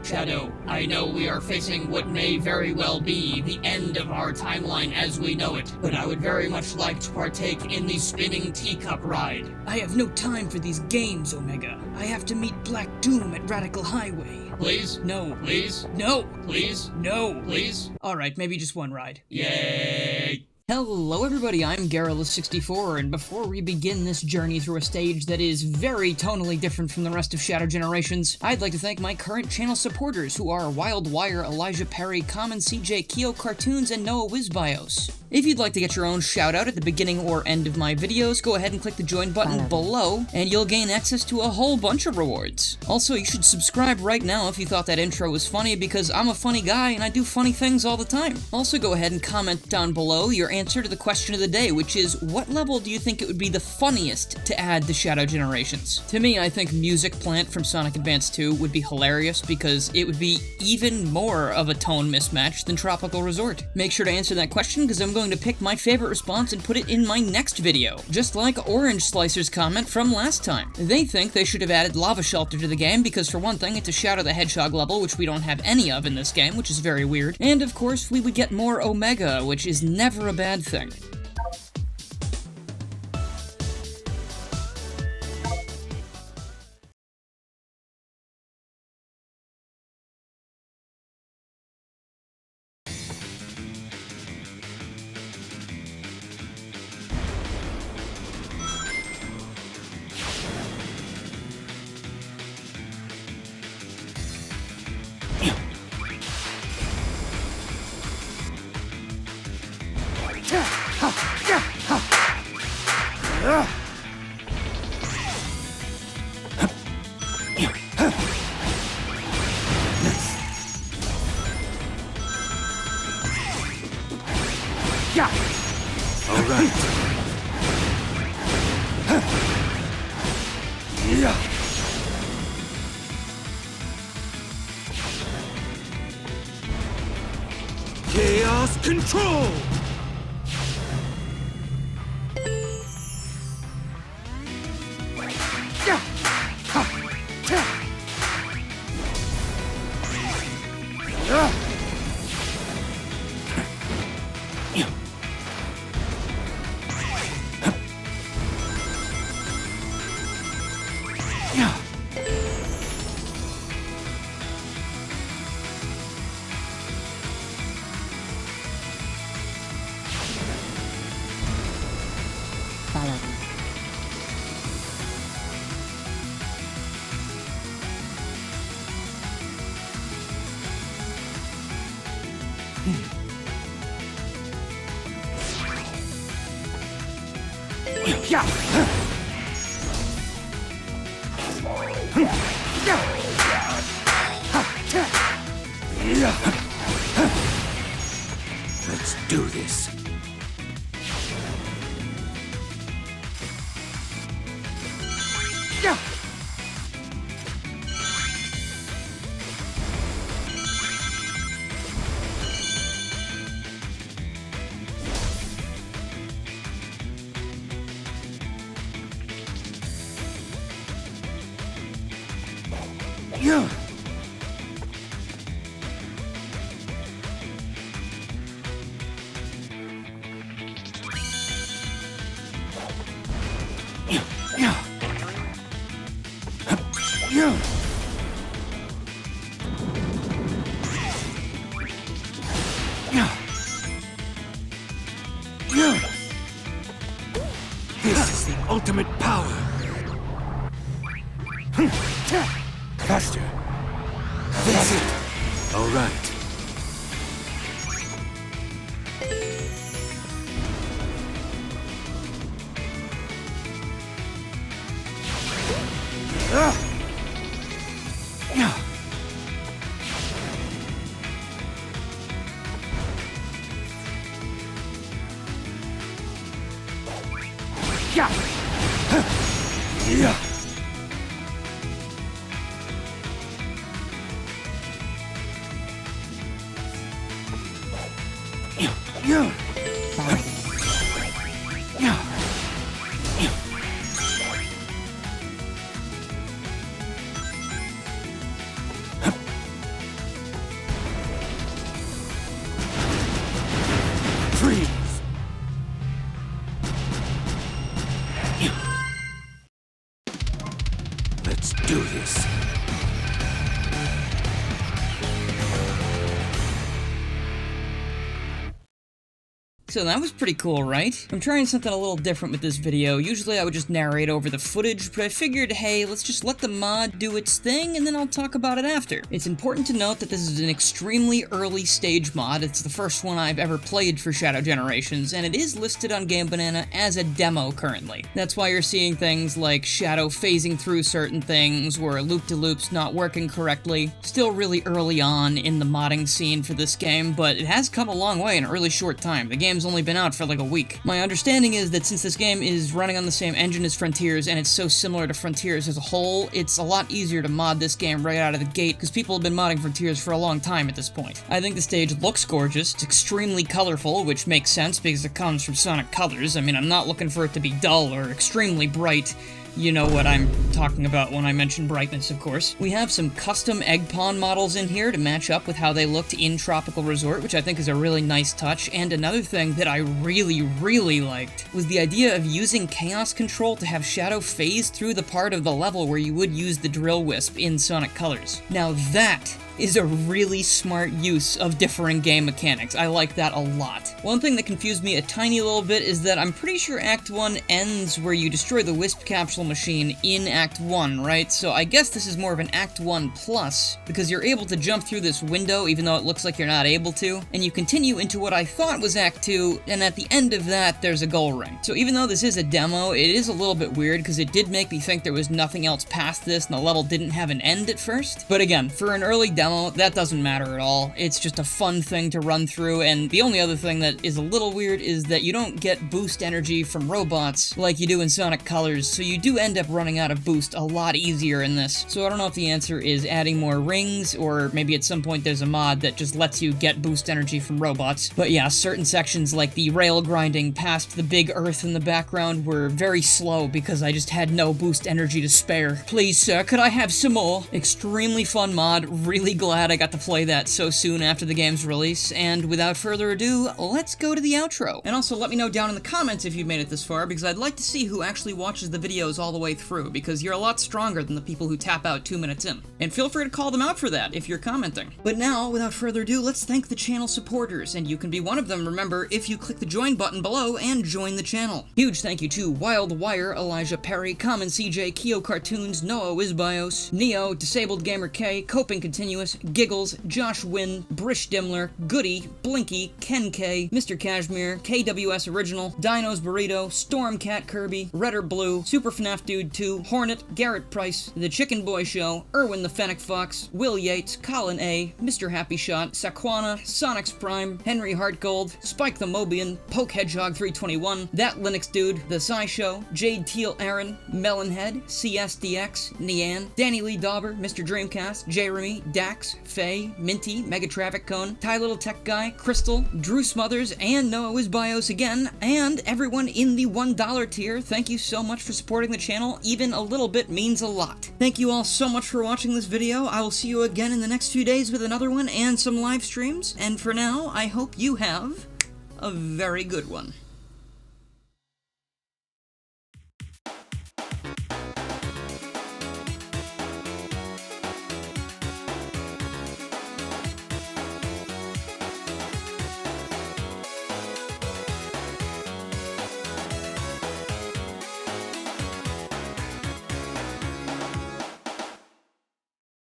Shadow, I know we are facing what may very well be the end of our timeline as we know it, but I would very much like to partake in the spinning teacup ride. I have no time for these games, Omega. I have to meet Black Doom at Radical Highway. Please? No. Please? No. Please? No. Please? Alright, maybe just one ride. Yay! Hello everybody, I'm Garrulus64, and before we begin this journey through a stage that is very tonally different from the rest of Shadow Generations, I'd like to thank my current channel supporters, who are Wildwire, Elijah Perry, Common CJ, Keo Cartoons, and Noah Wizbios. If you'd like to get your own shoutout at the beginning or end of my videos, go ahead and click the join button below, and you'll gain access to a whole bunch of rewards. Also, you should subscribe right now if you thought that intro was funny, because I'm a funny guy and I do funny things all the time. Also, go ahead and comment down below your answer to the question of the day, which is, what level do you think it would be the funniest to add to Shadow Generations? To me, I think Music Plant from Sonic Advance 2 would be hilarious, because it would be even more of a tone mismatch than Tropical Resort. Make sure to answer that question, because I'm going to pick my favorite response and put it in my next video, just like Orange Slicer's comment from last time. They think they should have added Lava Shelter to the game because, for one thing, it's a Shadow the Hedgehog level, which we don't have any of in this game, which is very weird, and of course we would get more Omega, which is never a bad thing. Chaos Control! Let's do this. Yeah. This is the ultimate power. Faster. That's it. All right. do this. So that was pretty cool, right? I'm trying something a little different with this video. Usually I would just narrate over the footage, but I figured, hey, let's just let the mod do its thing, and then I'll talk about it after. It's important to note that this is an extremely early stage mod. It's the first one I've ever played for Shadow Generations, and it is listed on Game Banana as a demo currently. That's why you're seeing things like Shadow phasing through certain things, or loop-de-loops not working correctly. Still really early on in the modding scene for this game, but it has come a long way in a really short time. The game's only been out for like a week. My understanding is that since this game is running on the same engine as Frontiers and it's so similar to Frontiers as a whole, it's a lot easier to mod this game right out of the gate because people have been modding Frontiers for a long time at this point. I think the stage looks gorgeous, it's extremely colorful, which makes sense because it comes from Sonic Colors. I mean, I'm not looking for it to be dull or extremely bright. You know what I'm talking about when I mention brightness, of course. We have some custom egg pond models in here to match up with how they looked in Tropical Resort, which I think is a really nice touch. And another thing that I really liked was the idea of using Chaos Control to have Shadow phase through the part of the level where you would use the Drill Wisp in Sonic Colors. Now that is a really smart use of differing game mechanics. I like that a lot. One thing that confused me a tiny little bit is that I'm pretty sure Act 1 ends where you destroy the Wisp Capsule machine in Act 1, right? So I guess this is more of an Act 1 plus, because you're able to jump through this window even though it looks like you're not able to, and you continue into what I thought was Act 2, and at the end of that, there's a goal ring. So even though this is a demo, it is a little bit weird because it did make me think there was nothing else past this and the level didn't have an end at first. But again, for an early demo, that doesn't matter at all. It's just a fun thing to run through, and the only other thing that is a little weird is that you don't get boost energy from robots like you do in Sonic Colors, so you do end up running out of boost a lot easier in this. So I don't know if the answer is adding more rings, or maybe at some point there's a mod that just lets you get boost energy from robots. But yeah, certain sections like the rail grinding past the big earth in the background were very slow because I just had no boost energy to spare. Please, sir, could I have some more? Extremely fun mod, really glad I got to play that so soon after the game's release, and without further ado, let's go to the outro. And also let me know down in the comments if you've made it this far, because I'd like to see who actually watches the videos all the way through, because you're a lot stronger than the people who tap out 2 minutes in. And feel free to call them out for that if you're commenting. But now, without further ado, let's thank the channel supporters, and you can be one of them, remember, if you click the join button below and join the channel. Huge thank you to Wild Wire, Elijah Perry, Common CJ, Keo Cartoons, Noah Wizbios, Neo, Disabled Gamer K, Coping Continuous, Giggles, Josh Wynn, Brish Dimmler, Goody, Blinky, Ken K, Mr. Cashmere, KWS Original, Dinos Burrito, Stormcat Kirby, Redder Blue, Super FNAF Dude 2, Hornet, Garrett Price, The Chicken Boy Show, Erwin the Fennec Fox, Will Yates, Colin A, Mr. Happy Shot, Saquana, Sonics Prime, Henry Hartgold, Spike the Mobian, Poke Hedgehog 321, That Linux Dude, The Sci Show, Jade Teal Aaron, Melonhead, CSDX, Nian, Danny Lee Dauber, Mr. Dreamcast, Jeremy, Dax, Faye, Minty, Mega Traffic Cone, Ty Little Tech Guy, Crystal, Drew Smothers, and Noah Wizbios again, and everyone in the $1 tier. Thank you so much for supporting the channel. Even a little bit means a lot. Thank you all so much for watching this video. I will see you again in the next few days with another one and some live streams, and for now, I hope you have a very good one.